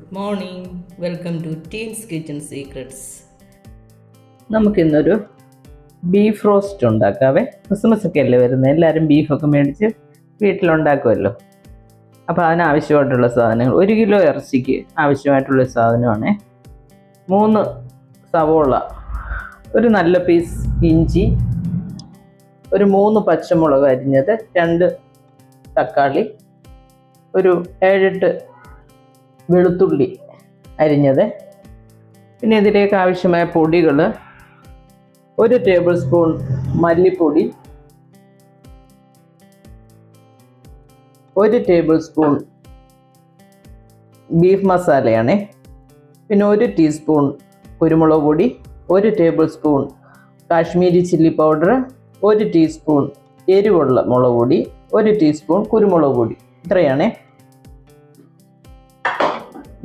Good morning. Welcome to teens kitchen secrets. നമുക്കിന്നൊരു beef roast ഉണ്ടാക്കാവേ. Christmas ഒക്കെ അല്ലേ വരുന്നത്, എല്ലാവരും ബീഫൊക്കെ മേടിച്ച് വീട്ടിലുണ്ടാക്കുമല്ലോ. അപ്പോൾ അതിനാവശ്യമായിട്ടുള്ള സാധനങ്ങൾ, 1 കിലോ ഇറച്ചിക്ക് ആവശ്യമായിട്ടുള്ള സാധനമാണ് 3 സവോള, ഒരു നല്ല പീസ് ഇഞ്ചി, ഒരു 3 പച്ചമുളക് അരിഞ്ഞത്, 2 തക്കാളി, ഒരു 7-8 വെളുത്തുള്ളി അരിഞ്ഞത്. പിന്നെ ഇതിലേക്ക് ആവശ്യമായ പൊടികൾ: 1 ടേബിൾ സ്പൂൺ മല്ലിപ്പൊടി, 1 ടേബിൾ സ്പൂൺ ബീഫ് മസാലയാണ്, പിന്നെ 1 ടീസ്പൂൺ കുരുമുളക് പൊടി, 1 table spoon Kashmiri chilli powder, 1 teaspoon എരിവുള്ള മുളക് പൊടി, 1 ടീസ്പൂൺ കുരുമുളക് പൊടി. ഇത്രയാണ്.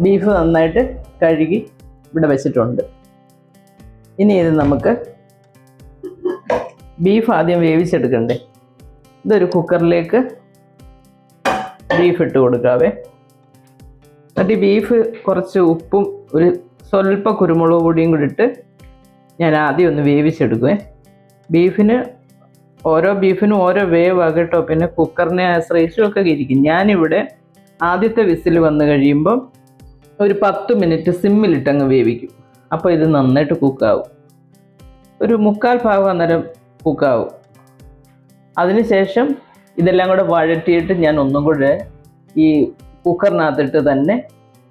ബീഫ് നന്നായിട്ട് കഴുകി ഇവിടെ വെച്ചിട്ടുണ്ട്. ഇനി ഇത് നമുക്ക് ബീഫ് ആദ്യം വേവിച്ചെടുക്കണ്ടേ. ഇതൊരു കുക്കറിലേക്ക് ബീഫ് ഇട്ട് കൊടുക്കാവേ. എന്നിട്ട് ഈ ബീഫ് കുറച്ച് ഉപ്പും ഒരു സ്വല്പ കുരുമുളക് പൊടിയും കൂടി ഇട്ട് ഞാൻ ആദ്യം ഒന്ന് വേവിച്ചെടുക്കുവേ. ഓരോ ബീഫിനും ഓരോ വേവാണ് കേട്ടോ. പിന്നെ കുക്കറിനെ ആശ്രയിച്ചുമൊക്കെ ഇരിക്കും. ഞാനിവിടെ ആദ്യത്തെ വിസിൽ വന്നു കഴിയുമ്പം ഒരു 10 മിനിറ്റ് സിമ്മിലിട്ടങ്ങ് വേവിക്കും. അപ്പോൾ ഇത് നന്നായിട്ട് കുക്കാവും. ഒരു 3/4 ഭാഗം അന്നേരം കുക്കാവും. അതിനുശേഷം ഇതെല്ലാം കൂടെ വഴറ്റിയിട്ട് ഞാൻ ഒന്നും കൂടെ ഈ കുക്കറിനകത്തിട്ട് തന്നെ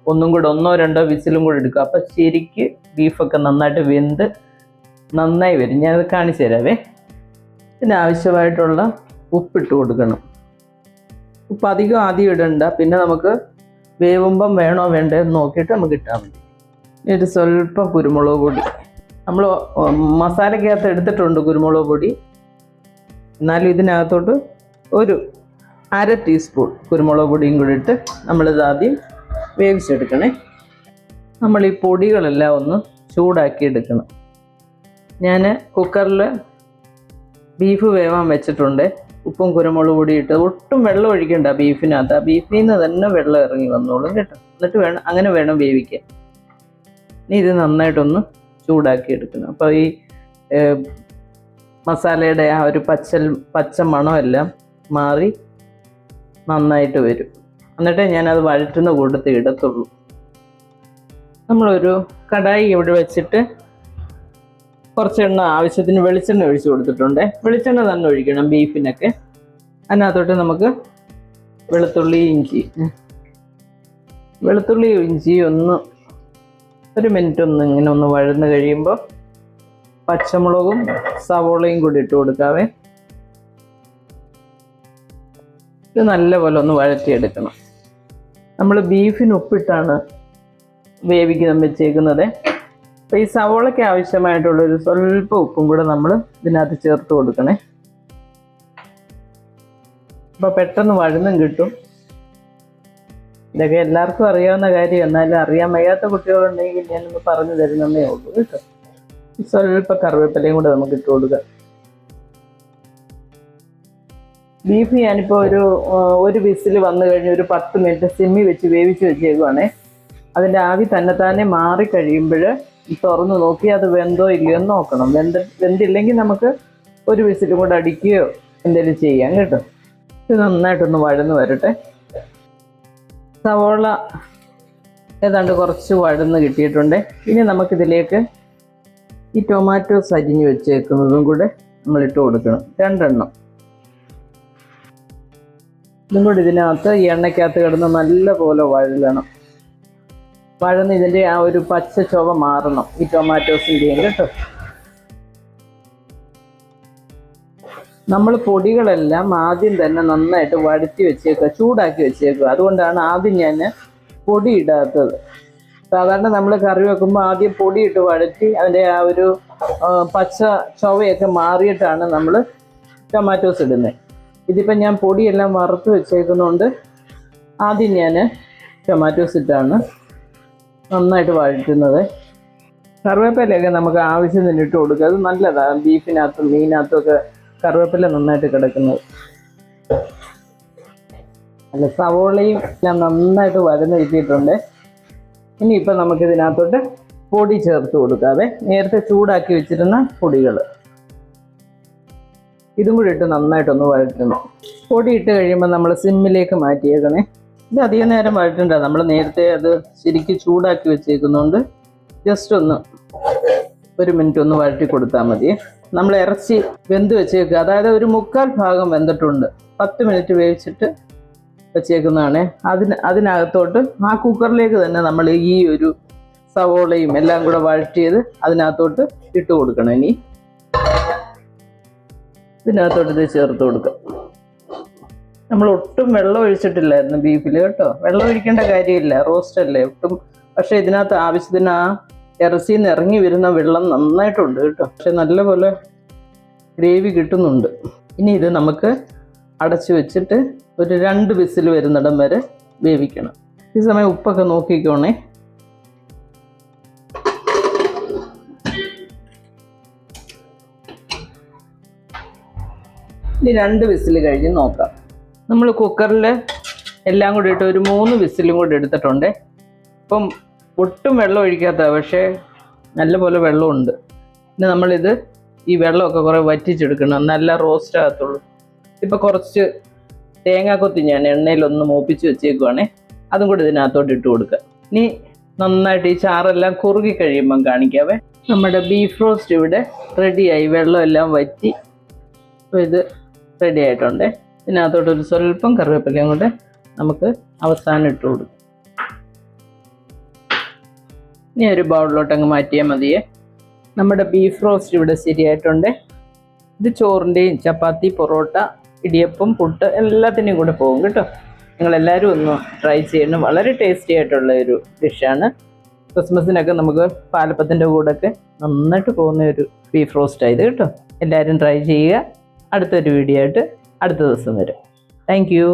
ഒന്നും കൂടെ 1-2 വിസിലും കൂടെ എടുക്കും. അപ്പോൾ ശരിക്ക് ബീഫൊക്കെ നന്നായിട്ട് വെന്ത് നന്നായി വരും. ഞാനത് കാണിച്ചു തരാവേ. ഇതിനാവശ്യമായിട്ടുള്ള ഉപ്പിട്ട് കൊടുക്കണം. ഉപ്പ് അധികം ആദ്യം ഇടണ്ട, പിന്നെ നമുക്ക് വേവുമ്പം വേണോ വേണ്ടേ എന്ന് നോക്കിയിട്ട് നമുക്ക് ഇട്ടാൽ മതി. ഒരു സ്വല്പം കുരുമുളക് പൊടി, നമ്മൾ മസാലയ്ക്കകത്ത് എടുത്തിട്ടുണ്ട് കുരുമുളക് പൊടി. എന്നാലും ഇതിനകത്തോട്ട് ഒരു 1/2 ടീസ്പൂൺ കുരുമുളക് പൊടിയും കൂടി ഇട്ട് നമ്മളിത് ആദ്യം വേവിച്ചെടുക്കണേ. നമ്മൾ ഈ പൊടികളെല്ലാം ഒന്ന് ചൂടാക്കി എടുക്കണം. ഞാൻ കുക്കറിൽ ബീഫ് വേവാൻ വെച്ചിട്ടുണ്ട്. ഉപ്പും കുരുമുളക് പൊടി ഇട്ട് ഒട്ടും വെള്ളം ഒഴിക്കണ്ട ബീഫിനകത്ത്. ആ ബീഫിൽ നിന്ന് തന്നെ വെള്ളം ഇറങ്ങി വന്നോളും കേട്ടോ. എന്നിട്ട് അങ്ങനെ വേണം വേവിക്കാൻ. ഇനി ഇത് നന്നായിട്ടൊന്ന് ചൂടാക്കി എടുക്കണം. അപ്പോൾ ഈ മസാലയുടെ ആ ഒരു പച്ച മണമെല്ലാം മാറി നന്നായിട്ട് വരും. എന്നിട്ടേ ഞാനത് വഴറ്റുന്ന കൂട്ടത്തിൽ ഇടത്തുള്ളൂ. നമ്മളൊരു കടായി ഇവിടെ വെച്ചിട്ട് കുറച്ച് ആവശ്യത്തിന് വെളിച്ചെണ്ണ ഒഴിച്ച് കൊടുത്തിട്ടുണ്ട്. വെളിച്ചെണ്ണ തന്നെ ഒഴിക്കണം ബീഫിനൊക്കെ. അതിനകത്തോട്ട് നമുക്ക് വെളുത്തുള്ളി ഇഞ്ചി ഒന്ന് 1 മിനിറ്റ് ഇങ്ങനെ ഒന്ന് വഴന്ന് കഴിയുമ്പോൾ പച്ചമുളകും സവോളയും കൂടി ഇട്ട് കൊടുക്കാവേ. ഇത് നല്ലപോലെ ഒന്ന് വഴറ്റിയെടുക്കണം. നമ്മൾ ബീഫിന് ഉപ്പിട്ടാണ് വെച്ചേക്കുന്നത്. അപ്പോൾ ഈ സവോളയ്ക്ക് ആവശ്യമായിട്ടുള്ളൊരു സ്വല്പം ഉപ്പും കൂടെ നമ്മൾ ഇതിനകത്ത് ചേർത്ത് കൊടുക്കണേ. അപ്പോൾ പെട്ടെന്ന് വഴന്നും കിട്ടും. ഇതൊക്കെ എല്ലാവർക്കും അറിയാവുന്ന കാര്യം, എന്നാലും അറിയാൻ വയ്യാത്ത കുട്ടികളുണ്ടെങ്കിൽ ഞാനൊന്ന് പറഞ്ഞു തരുന്നതേ ഉള്ളൂ കേട്ടോ. സ്വല്പം കറിവേപ്പിലയും കൂടെ നമുക്ക് ഇട്ട് കൊടുക്കാം. ബീഫ് ഞാനിപ്പോൾ ഒരു വിസിൽ വന്നു കഴിഞ്ഞ് ഒരു 10 മിനിറ്റ് സിമ്മി വെച്ച് വേവിച്ച് വെച്ചേക്കുവാണേ. അതിൻ്റെ ആവി തന്നെത്താനെ മാറിക്കഴിയുമ്പോൾ തുറന്ന് നോക്കി അത് വെന്തോ ഇല്ലയോ എന്ന് നോക്കണം. വെന്തില്ലെങ്കിൽ നമുക്ക് ഒരു വിസിലും കൂടെ അടിക്കുകയോ എന്തെങ്കിലും ചെയ്യാം കേട്ടോ. ഇത് നന്നായിട്ടൊന്ന് വഴന്ന് വരട്ടെ. സവോള ഏതാണ്ട് കുറച്ച് വഴന്ന് കിട്ടിയിട്ടുണ്ട്. ഇനി നമുക്കിതിലേക്ക് ഈ ടൊമാറ്റോസ് അരിഞ്ഞ് വെച്ചേക്കുന്നതും കൂടെ നമ്മളിട്ട് കൊടുക്കണം. 2 എണ്ണം. ഇതും കൂടി ഇതിനകത്ത് ഈ എണ്ണയ്ക്കകത്ത് കിടന്ന് നല്ല പോലെ വഴലണം. വഴന്ന് ഇതിൻ്റെ ആ ഒരു പച്ച ചുവ മാറണം ഈ ടൊമാറ്റോസിൻ്റെയും കേട്ടോ. നമ്മൾ പൊടികളെല്ലാം ആദ്യം തന്നെ നന്നായിട്ട് വഴറ്റി വെച്ചേക്കുക, ചൂടാക്കി വെച്ചേക്കുക. അതുകൊണ്ടാണ് ആദ്യം ഞാൻ പൊടി ഇടാത്തത്. സാധാരണ നമ്മൾ കറി വെക്കുമ്പോൾ ആദ്യം പൊടിയിട്ട് വഴറ്റി അതിൻ്റെ ആ ഒരു പച്ച ചുവയൊക്കെ മാറിയിട്ടാണ് നമ്മൾ ടൊമാറ്റോസ് ഇടുന്നത്. ഇതിപ്പോൾ ഞാൻ പൊടിയെല്ലാം വറുത്ത് വെച്ചേക്കുന്നതുകൊണ്ട് ആദ്യം ഞാൻ ടൊമാറ്റോസ് ഇട്ടാണ് നന്നായിട്ട് വഴറ്റുന്നത്. കറിവേപ്പിലയൊക്കെ നമുക്ക് ആവശ്യത്തിന് ഇട്ട് കൊടുക്കുക. അത് നല്ലതാണ്. ബീഫിനകത്തും മീനകത്തും ഒക്കെ കറിവേപ്പില നന്നായിട്ട് കിടക്കുന്നത്. അല്ല, സവോളയും എല്ലാം നന്നായിട്ട് വഴന്ന് കിട്ടിയിട്ടുണ്ട്. ഇനിയിപ്പോൾ നമുക്കിതിനകത്തോട്ട് പൊടി ചേർത്ത് കൊടുക്കാവേ. നേരത്തെ ചൂടാക്കി വെച്ചിരുന്ന പൊടികൾ ഇതും കൂടി ഇട്ട് നന്നായിട്ടൊന്ന് വഴറ്റണം. പൊടി ഇട്ട് കഴിയുമ്പോൾ നമ്മൾ സിമ്മിലേക്ക് മാറ്റിയേക്കണേ. ഇത് അധികം നേരം വഴറ്റണ്ട, നമ്മൾ നേരത്തെ അത് ശരിക്കും ചൂടാക്കി വെച്ചേക്കുന്നതുകൊണ്ട് ജസ്റ്റ് ഒന്ന് 1 മിനിറ്റ് ഒന്ന് വഴറ്റി കൊടുത്താൽ മതി. നമ്മൾ ഇറച്ചി വെന്ത് വെച്ചേക്കുക, അതായത് ഒരു 1/4 ഭാഗം വെന്തിട്ടുണ്ട്. 10 മിനിറ്റ് വേവിച്ചിട്ട് വെച്ചേക്കുന്നതാണ്. അതിനകത്തോട്ട് ആ കുക്കറിലേക്ക് തന്നെ നമ്മൾ ഈ ഒരു സവോളയും എല്ലാം കൂടെ വഴറ്റിയത് അതിനകത്തോട്ട് ഇട്ട് കൊടുക്കണം. ഇനി ഇതിനകത്തോട്ട് ഇത് ചേർത്ത് കൊടുക്കാം. നമ്മൾ ഒട്ടും വെള്ളം ഒഴിച്ചിട്ടില്ലായിരുന്നു ബീഫിൽ കേട്ടോ. വെള്ളം ഒഴിക്കേണ്ട കാര്യമില്ല, റോസ്റ്റ് അല്ലേ ഒട്ടും. പക്ഷേ ഇതിനകത്ത് ആവശ്യത്തിന് ആ ഇറച്ചിയിൽ നിന്ന് ഇറങ്ങി വരുന്ന വെള്ളം നന്നായിട്ടുണ്ട് കേട്ടോ. പക്ഷെ നല്ലപോലെ ഗ്രേവി കിട്ടുന്നുണ്ട്. ഇനി ഇത് നമുക്ക് അടച്ചു വെച്ചിട്ട് ഒരു 2 വിസിൽ വരുന്നിടം വരെ വേവിക്കണം. ഈ സമയം ഉപ്പൊക്കെ നോക്കിക്കോണേ. ഇനി 2 വിസിൽ കഴിഞ്ഞ് നോക്കാം. നമ്മൾ കുക്കറിൽ എല്ലാം കൂടി ഇട്ട് ഒരു 3 വിസിലും കൂടി എടുത്തിട്ടുണ്ട്. ഇപ്പം ഒട്ടും വെള്ളം ഒഴിക്കാത്ത, പക്ഷേ നല്ലപോലെ വെള്ളമുണ്ട്. പിന്നെ നമ്മളിത് ഈ വെള്ളമൊക്കെ കുറേ വറ്റിച്ചെടുക്കണം, നല്ല റോസ്റ്റ് ആകത്തുള്ളൂ. ഇപ്പം കുറച്ച് തേങ്ങാക്കൊത്തി ഞാൻ എണ്ണയിലൊന്ന് മൂപ്പിച്ച് വെച്ചേക്കുവാണേ, അതും കൂടി ഇതിനകത്തോട്ട് ഇട്ട് കൊടുക്കുക. ഇനി നന്നായിട്ട് ഈ ചാറെല്ലാം കുറുകി കഴിയുമ്പം കാണിക്കാവേ. നമ്മുടെ ബീഫ് റോസ്റ്റ് ഇവിടെ റെഡിയായി, വെള്ളമെല്ലാം വറ്റി. അപ്പോൾ ഇത് റെഡി ആയിട്ടുണ്ട്. ഇതിനകത്തോട്ടൊരു സ്വല്പം കറിവേപ്പിലയും കൊണ്ട് നമുക്ക് അവസാനം ഇട്ട് കൊടുക്കും. ഇനി ഒരു ബൗളിലോട്ട് അങ്ങ് മാറ്റിയാൽ മതിയേ. നമ്മുടെ ബീഫ് റോസ്റ്റ് ഇവിടെ ശരിയായിട്ടുണ്ട്. ഇത് ചോറിൻ്റെയും ചപ്പാത്തി, പൊറോട്ട, ഇടിയപ്പം, പുട്ട് എല്ലാത്തിൻ്റെയും കൂടെ പോകും കേട്ടോ. നിങ്ങളെല്ലാവരും ഒന്ന് ട്രൈ ചെയ്യണം. വളരെ ടേസ്റ്റി ആയിട്ടുള്ള ഒരു ഡിഷാണ്. ക്രിസ്മസിനൊക്കെ നമുക്ക് പാലപ്പത്തിൻ്റെ കൂടെയൊക്കെ നന്നായിട്ട് പോകുന്ന ഒരു ബീഫ് റോസ്റ്റായത് കേട്ടോ. എല്ലാവരും ട്രൈ ചെയ്യുക. അടുത്തൊരു വീഡിയോ ആയിട്ട് അടുത്ത ദിവസം വരും. Thank you.